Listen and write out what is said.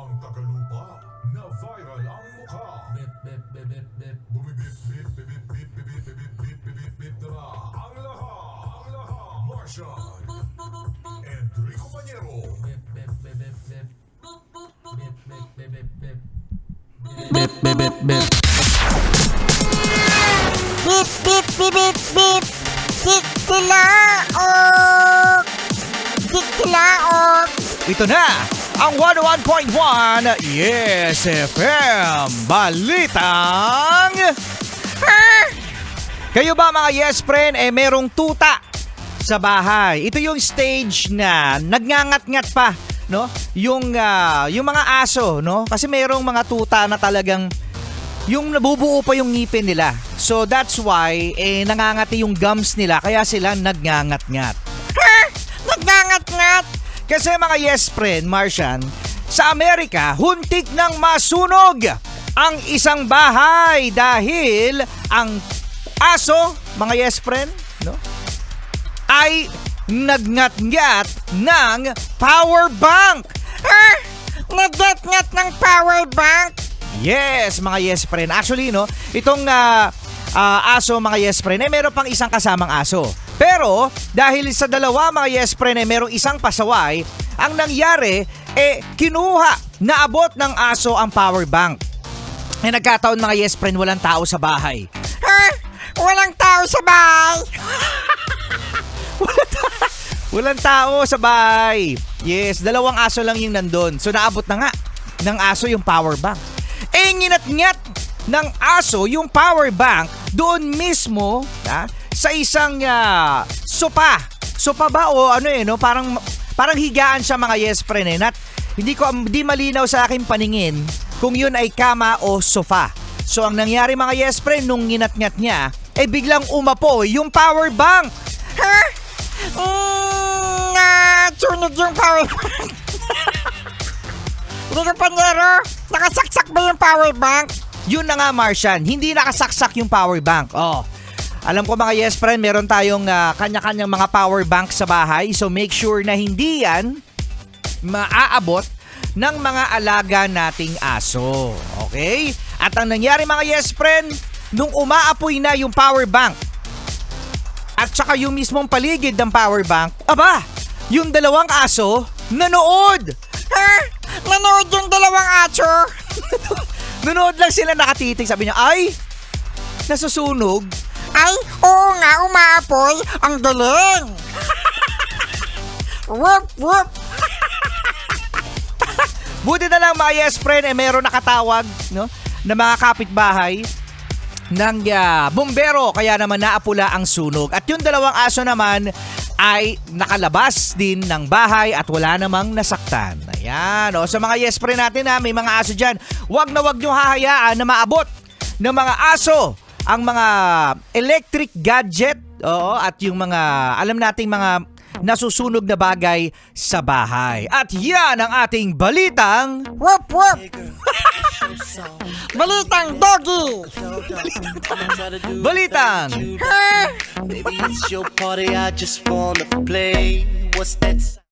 Ang tagalupa na viral ang mukha. Bip, bip, bip, bip, bip. Bumibip, bip, bip, bip, bip, bip, bip, bip, bip, bip, bip, bip, na. Ang lahat. Martian. Enrico Pañero. Bip, bip, bip, bip, bip. Bip, bip, bip, bip, bip. Bip, bip, bip, bip. Bip, bip, bip, bip, bip. Tiklaok! Tiklaok! Ito na ang 101.1 Yes FM Balitang Kayo ba mga Yes Friend merong tuta sa bahay? Ito yung stage na nagngangat-ngat pa, no? Yung mga aso, no? Kasi merong mga tuta na talagang yung nabubuo pa yung ngipin nila. So that's why nangangati yung gums nila kaya sila nagngangat-ngat. Nagngangat-ngat! Kasi mga Yes Friend, Martian, sa Amerika, huntik nang masunog ang isang bahay dahil ang aso, mga Yes Friend, no, ay nagngat-ngat ng power bank. Nagngat-ngat ng power bank! Yes, mga Yes Friend. Actually, no, itong aso, mga Yes Friend, meron pang isang kasamang aso. Pero, dahil sa dalawa, mga Yes Friend, merong isang pasaway, ang nangyari, kinuha, naabot ng aso ang power bank. Nagkataon, mga Yes Friend, walang tao sa bahay. Walang tao sa bahay! Walang tao sa bahay. Yes, dalawang aso lang yung nandun. So, naabot na nga ng aso yung power bank. Nginat-ngat ng aso yung power bank doon mismo sa isang sopa. Sopa ba o ano no? Parang higaan siya, mga Yes Friend hindi malinaw sa aking paningin kung yun ay kama o sofa. So ang nangyari, mga Yes Friend, nung nginat-ngat niya, biglang umapoy yung power bank. Sunog yung power bank! Rico Pañero, nakasaksak ba yung power bank? Yun na nga, Martian, hindi nakasaksak yung power bank. Alam ko, mga Yes Friend, meron tayong kanya-kanyang mga power bank sa bahay. So make sure na hindi yan maaabot ng mga alaga nating aso. Okay? At ang nangyari, mga Yes Friend, nung umaapoy na yung power bank at saka yung mismong paligid ng power bank, yung dalawang aso nanood. Nanood yung dalawang aso? Nanood lang sila, nakatitig. Sabi niya, ay, nasusunog. Ay, oo nga, umaapoy. Ang galing! Whoop, whoop! Buti na lang, mga Yes Friend, meron nakatawag, no, na mga kapitbahay ng bumbero, kaya naman naapula ang sunog. At yung dalawang aso naman ay nakalabas din ng bahay at wala namang nasaktan. Ayan, sa mga Yes Friend natin, may mga aso dyan, wag na wag nyo hahayaan na maabot ng mga aso ang mga electric gadget, at yung mga alam nating mga nasusunog na bagay sa bahay. At yan ang ating balitang Whoop, whoop! Balitang doggy! Balitang Baby, it's your party, I just wanna play. What's that?